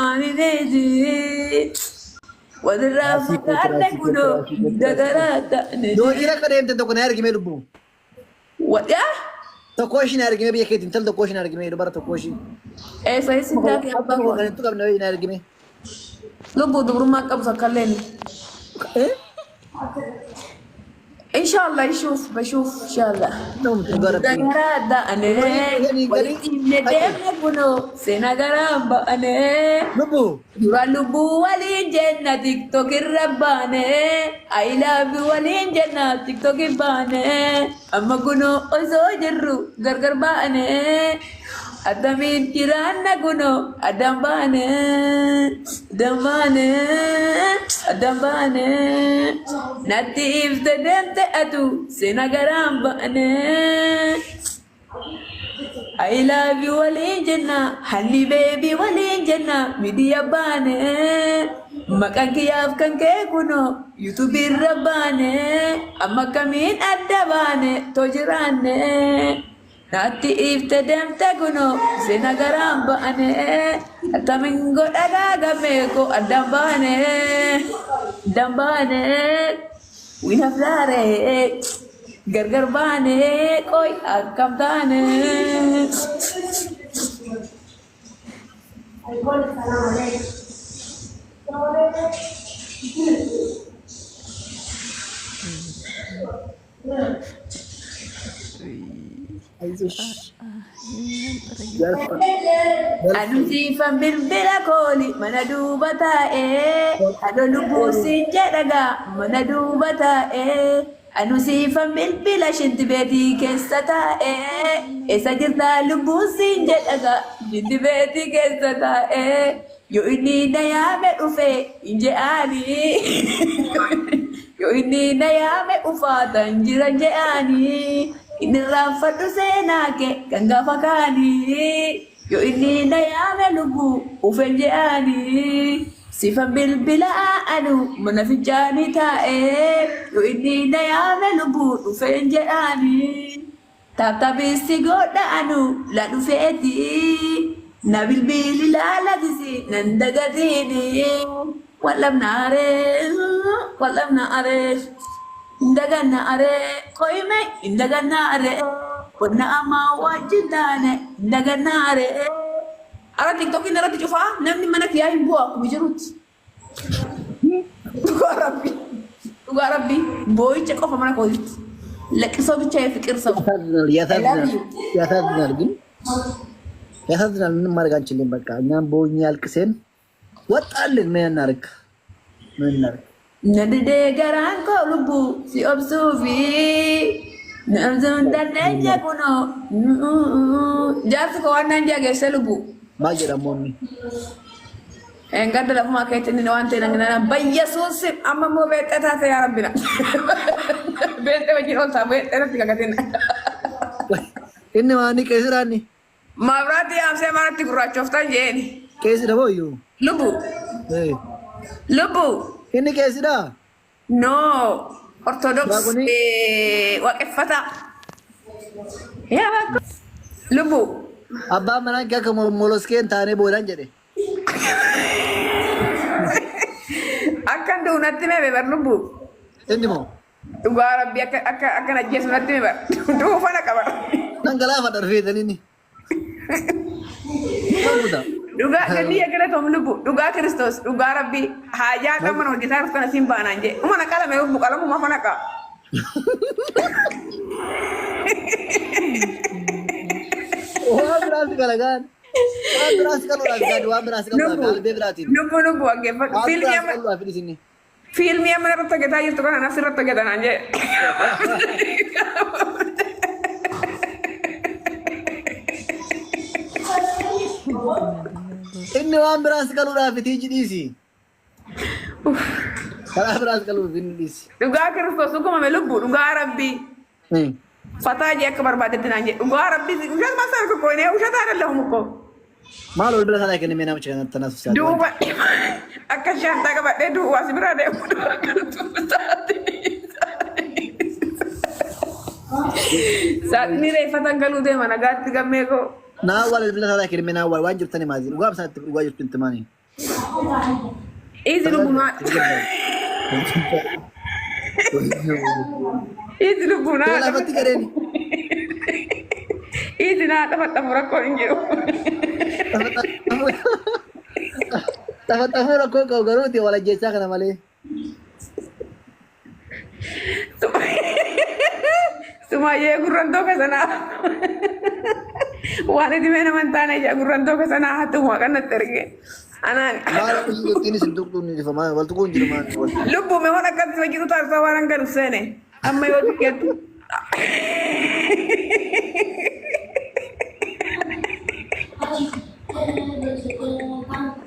ani neji wadra fakkaate kunoo dagaraata دوجينا كريم تدوكنا يرجع ميلبو wadya تكوشين يرجع مي بيكيت انت تكوشين يرجع مي لبرا تكوشين esa isintaake abbaa koo انت قبل نوي يرجع مي lubbuu dubrummaa qabu sakkalleen ايه إن شاء الله يشوف بشوف إن شاء الله نوم تقرب دغرادا أنا ولكن ندم نكونو سنغرام أنا لبو يرا لبو ولين جنة تيك توك الربانة I love you ولين جنة تيك توك البانة أما كونو أزو جرو غرغر بانة أدمين كيران نكونو أدم بانة أدم بانة أدم بانة نتيف تدم تأتو سنغرام بانة I love you ولين جنة honey baby ولين جنة ميديا بانة مكان كياف كان كيكونو يوتيوب الربانة أما كمين أدبانة توجرانة ناتي إفتدم تكونو سنغرام بانة أتمنغو أغاغا ميكو أدبانة دبانة وين أفلاري Gargar bane koi akam tane anu sifan birbira koli mana dubata ado lubusi jadaga mana dubata anu sifan birbila shinti beti kesata esa jirta lubusi jadaga shinti beti kesata yo ini daya me ufe inje ani yo ini daya me ufata injira je ani ini rafatu senake kanga fakani yo ini daya me lubu ufe inje ani sifan bilbila anu manafijani tae yo ini daya me lubu ufe inje ani tata bisi goda anu la dufeti nabil bili la la disi nandagatini walam nare indagana are koime indagana are konna ama wajidane indagana are ara tiktok ini rati cufa namni mana kiai buak bijurut tuga rabbi boy cek apa mana kau lekiso bicara fikir sama ያሳዝናል ግን ያሳዝናል ምንም ማድረግ አንችልም በቃ እኛም ቦኛ ያልቅሰን ወጣልን ምን እናርግ ነድደ ገራን ኮ ልቡ ሲኦብሱፊ ነምዘን ዳደኛ ኩኖ ጃርስ ከዋና እንጃ ገሰ ልቡ ማጀ ደሞኒ እንጋደ ለማ ከይትን ነው አንተ ነግና በኢየሱስ አመሞ በቀታተ ያ ረቢና ቤተ ወጅሮታ ቤተ ረትጋገተና እነ ማኒ ከስራኒ ማብራት ያምሰ ማራት ጉራቸው ፍታን ጄኒ ከስ ደቦዩ ልቡ እነ ከስዳ ኖ ኦርቶዶክስ ወቀፈታ ያ ባክ ልቡ አባ መናጋ ከሞሎስኬን ታኔ ቦላን ጀዴ አከንዱ ነጥሜ በበር ልቡ እንዲሞ ዱጋ ረቢ አከና ጀስ ነጥሜ በር ዱ ፈና ቀበር ነንገላ ፈደርፌተኒኒ ዱጋ ከዲ የገለቶም ልቡ ዱጋ ክርስቶስ ዱጋ ረቢ ሃጃ ቀመን ወዲታር ፈና ሲምባና እንጂ ኡማና ቃለ ነው ቡቃለሙ ማፈናቃ ወብራስ ገለጋን ወብራስ ገለጋን ወብራስ ገለጋን ቤብራቲ ልቡ አገ ፊልም የምረጥ ተገታ ይጥቆና ናስረጥ ተገታ እንጂ إني وامبراس قالوا لا في تيجي ديسي وامبراس قالوا في ديسي دوغا كريستوس كما ملبو دوغا ربي فتاجي اكبر بعد الدنيا دوغا ربي وش ما صار كوينه وش هذا لهم كو ما له البلد هذاك اللي منا مش تنافس دوبا اكشان تاك بعد دو واسبرا ده ساتني ري فتان قالوا ده ما نغات غميكو ناول البلاد هذاك من أول واجب تاني مازين وقام ساعة واجب كنت ماني إذا لبنا إذا لبنا لا فتكرني إذا لا تفتح مركو إنجيو تفتح كوكو غروتي ولا جيسا كنا مالي Semua ya gurando ke sana. Wala di mana mantana ya gurando ke sana hatu makan terke. Anak. ما ini sentuk tuh nih sama waktu kunci mana Lubu me wala kan lagi tu tar sawaran kan usene. Amma yo tiket.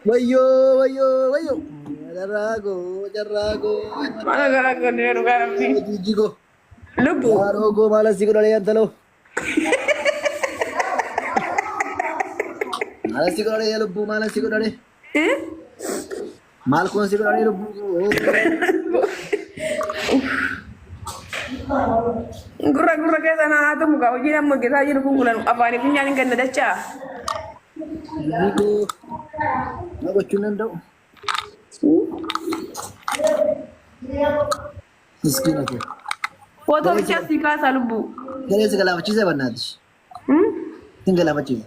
wayo wayo wayo jarago Mana gara-gara ni gara jigo Lubu. jarago malas sigo dale antalo malas sigo dale lubu malas sigo dale mal kon sigo dale lubu Gurra ke sana hatu muka ujina mo kita jiru kungulan apa ni punya ni kan dacha. jigo nago cunan do miskin aku Foto bicha sika salubu. kalian segala macam saya benar tinggal apa sih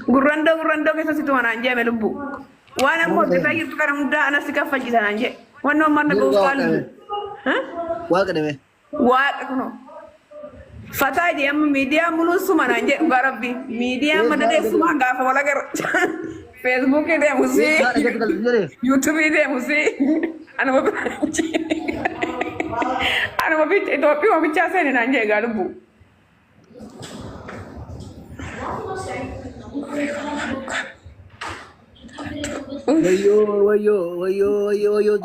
Gurrando ke situ mana anje melubu. Wana ko kita gitu kan muda anak sika faji sana anje. Wana mana go kalu. Hah? wal kademe Wa kuno. Fata di am media mulu suma anje garabbi. Media mana de suma gafa wala gar. Facebook de musi. YouTube de musi. Ana mo Ana mo bit itu pi mo bicha sene anje galubu. wayo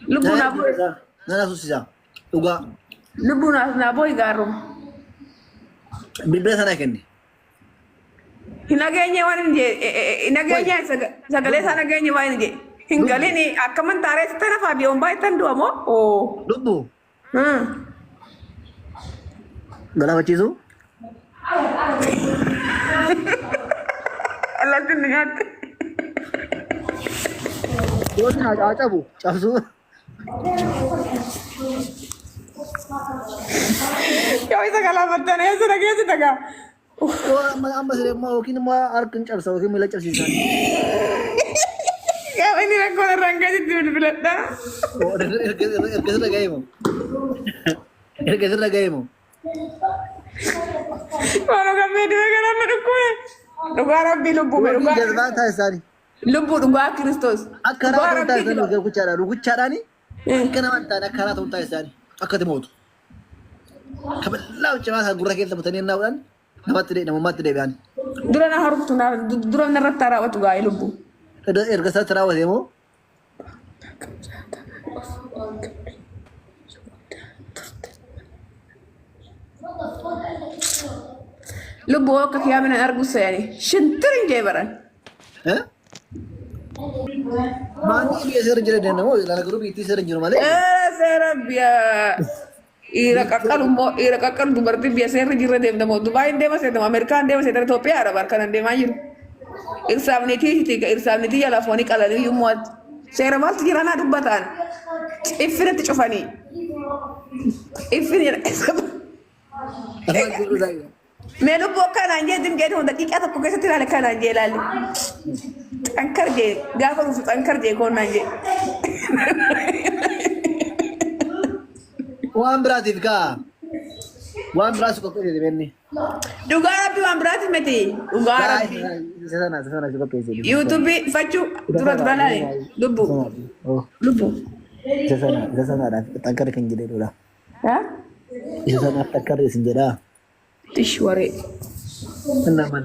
Lubu na boy. nana susah uga Lubu na boy garum. bilbila sana kendi Hinagenye wanje hinagenye sagale sana genye wanje. Hingali ni akaman tare stana fabi ombai tandu amo. Oh. lubu Hmm. gala macam itu Allah tunjukkan. Dia nak aja bu, capsu. Kau bisa kalah betul ya sudah gitu tak? Wah, ambas dia mau kini mau arkan capsu, kini mila capsu sana. Kau ini aku orang kasih tidur belat dah. Oh, erkes lagi mau. Erkes lagi mau. Kalau kami dua kan menukul. Lugar bilu bukan lugar. Jazban tha sari. Lubu lugar Kristus. Akara tunta sari rugu cara ni. Kana manta na kana tunta sari. Akati moto. Kabelau cuma gurah kita betani naulan. Nama mati deh bian. Dura na harus tuna dura na ratara waktu gaya lubu. Ada erkes terawas ya mau. Lubu kaki kami nak argus saya ni. Shinterin jebaran. Eh? Mani biasa renjera deh namo. Lana guru biti renjera malah. Serabia. Ira kakak tu berarti biasa renjera deh namo. Dubai deh masih namo. Amerika deh masih dari Topia ada barkan deh majur. Irsam niti ya lafoni kalau ni yumuat. Saya ramal tu kirana dubatan. Ifirnya tu cofani. Ifirnya. Apa guru saya? Melu bukan anje dim jadi honda kiki atau pokoknya setirah lekan anje lalu. Angkar je, gak perlu angkar je kau nanje. Wan berarti ka? Wan berarti kau kerja di mana? Dugara pi wan berarti meti. Dugara pi. Sana juga kerja. YouTube facu turat balai. Lubu. Oh, Lubu. sana ada tangkar kan jadi dulu. Hah? Sana tangkar di senjata. Tishware. Nama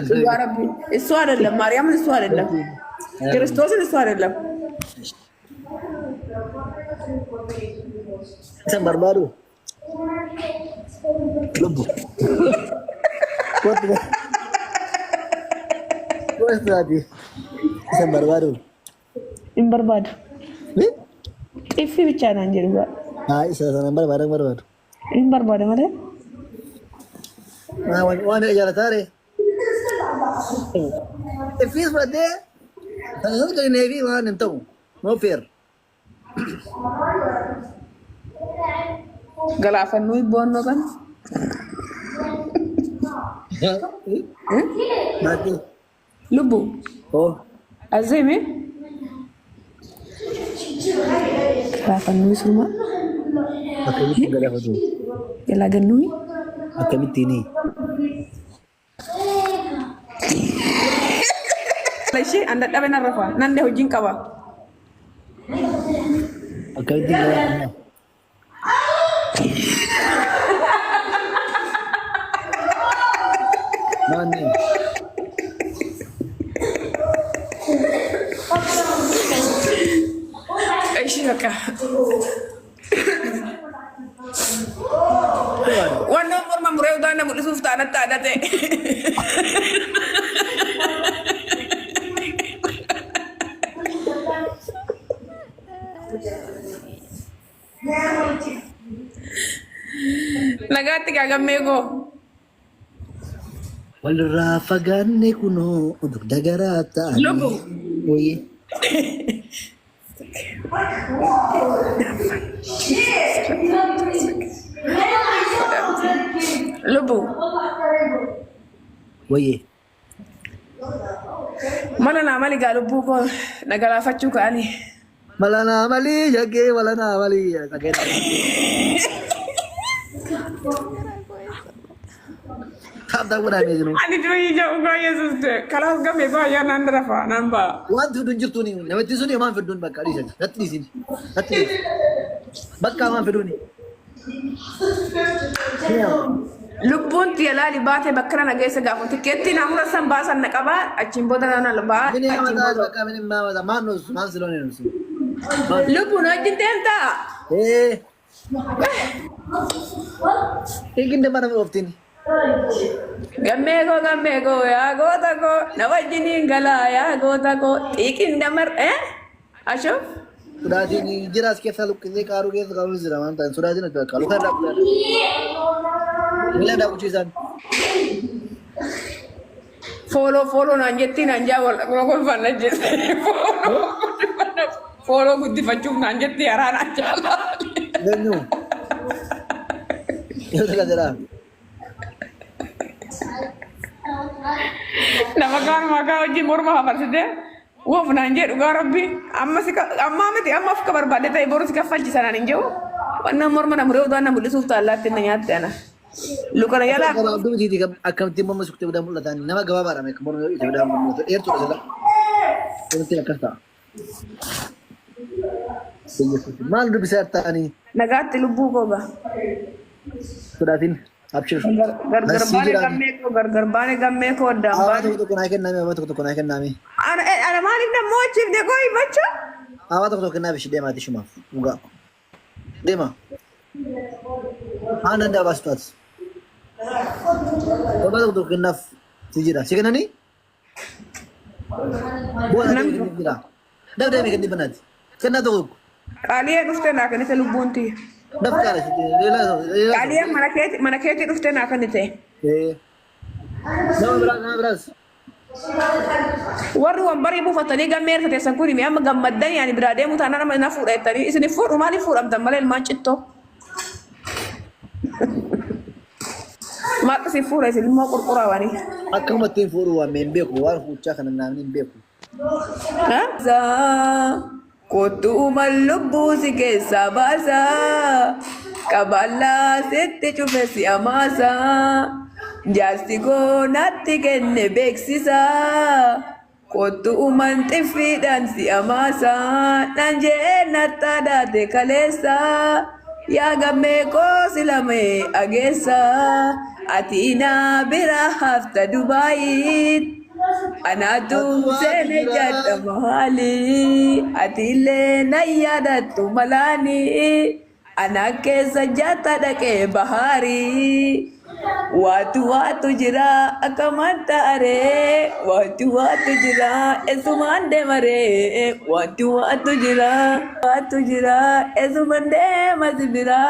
Dugara pi. Itu adalah Maryam itu adalah. Kristus itu adalah. Sambar baru. Lubu. Kuat tadi. Sambar baru. Imbar bad. TV bicara anjir gua. Ah, isa nambar barang baru. إن بربادة ماله وانا اجاره تاري الفيس بدي تقول لي نبي ما ننتو مو فير قال فنوي بونو كان ما تي لبو اوه أزمي قال فنوي سلما اكيد قال هدو يلا جنوي اكيد تيني ليش anda apa yang Rafa nande hujing kawa اكيد تيني ماني ايش لك وانا umur mamureu dana mu disuf tanah tak ada teh nagati kagak mego والرافقان كنو ودك دغراتا Lobo. وي lubu وي mana nama li ga lubu ko nagala faccu ka ani ملانا مالي جاكي ولا انا مالي جاكي هذا ولا ميزنو ani do yi jaw go yesus de kala game ba ya nan rafa nan ba وانت دون جرتوني لما تزوني ما في دون بقى ليش لا تليزين لا تليز بقى ما في دوني lubun tiala li bate bakra na gese ga kunti ketti na mura san basan na kaba acin boda na lba من يا ما بقى من ما نوز ما زلوني نوز lubu no jintenta ايه ايه كنت ما نفتني gammego ya gota ko na wajini ngala ya gota ko ikin damar asho سوراتي جراس كيف سالو كذي كارو كيف كارو زرامان تان سوراتي نتبع كارو خير راب ملا داو چیزان follow na jetti na jawol ngol fan na jetti follow guddi faccu na jetti arana jala دنيو يلا جرا nama kan maka uji murma habar sede wof na nje uga rabbi amma mati amma fka barbade tay boru sika falci sana nje wanna murma na mrew dana mulisu ta Allah tin nyaat ana lukara yala kalau tu jadi akan timba masuk te udah mulai tani nama gaba bara mek moro itu udah mulai air tu salah itu tidak kata mal udah bisa tani nagati lubu ko ba suratin abshir gar bane gamme ko da awat tu kena ikan nami awat tu kena ikan nami ana malik na mochif de koy bacha awat tu kena bishi dema ti shuma uga dema ana nda bastas awat tu kena sijira sikana ni buat nanti kira dah dah mikir di benar kena tu kalian ufte na kanite lubunti daftar kalian mana kete ufte na kanite nama beras warri wan bari bu fatani gamer fate sankuri mi amma gammaddan yani birade mutana na fuda tani isini fudu mali fudam tambalel mancitto ma si fuda isini mo qurqura wani akka matin furu wa membe ko war hucha kana namin beku ha za kotu malubbu sike sabasa kabala sette chufesi amasa jasti go natti kenne beksisa kotu mantifidan si amasa nanje natta date kalesa ya gamme ko silame agesa atina bira hafta dubai anatu sene jadda mahali atile nayadatu malani anake sajata dake bahari watu jira akamanta are watu jira esumande mare watu jira esumande mazibira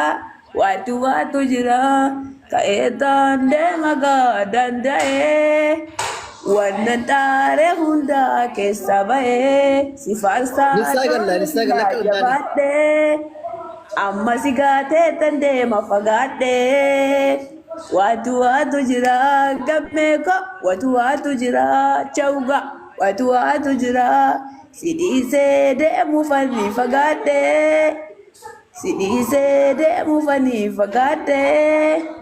waatu jira ka'ee taandee magaa danda'ee wannan taare hundaa keessa ba'ee si faarsaa jabaadhee amma si gaatee tandeema fagaadhee waatu jira gammeeko waatu jira chawga waatu jira si dhiisee deemu fanni fagaadhee si dhiisee deemu fanni fagaadhee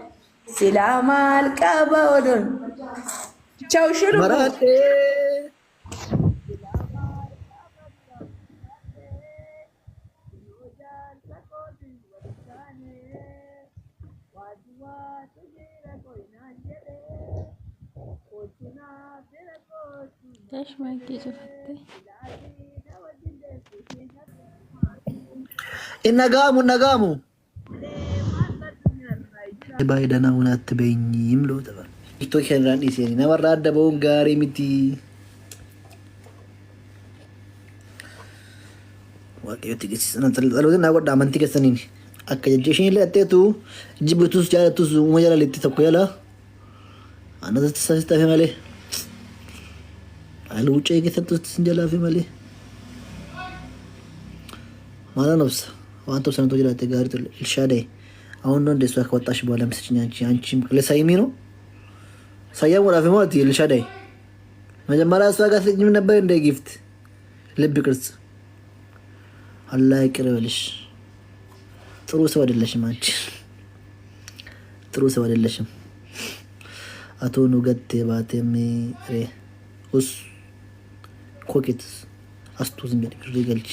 silaa maal qaba oduun chaw shiru ايش ما يجي شفتي النقامو بايدنا هنا تبينيم لو تبع تو كان راني سيني نمر راد بون غاري متي واقعي تيجي انا تلو دنا ودا من تيجي سنين اكا جيشين اللي اتيتو جبتوس جاتوس ومجرى اللي تتكو يلا انا تستفهم عليه على وجهي كثرت تسنجلا في مالي ماذا نفس وانتو سنتو جلا تغارت الشادي አሁን ነው እንደሱ አከወጣሽ በኋላ መስጭኛ አንቺም ለሳይሚ ነው ሳያው ወላ ፈማት ለሻዳይ መጀመሪያ እሷ ጋር ትኝም ነበር እንደ ጊፍት ልብ ቅርጽ አላህ ይቅርብልሽ ጥሩ ሰው አይደለሽም አንቺ ጥሩ ሰው አይደለሽም አቶ ኑገት ባተም ሬ ኡስ ኮኬት አስቱ ዝም ብለሽ ገልጪ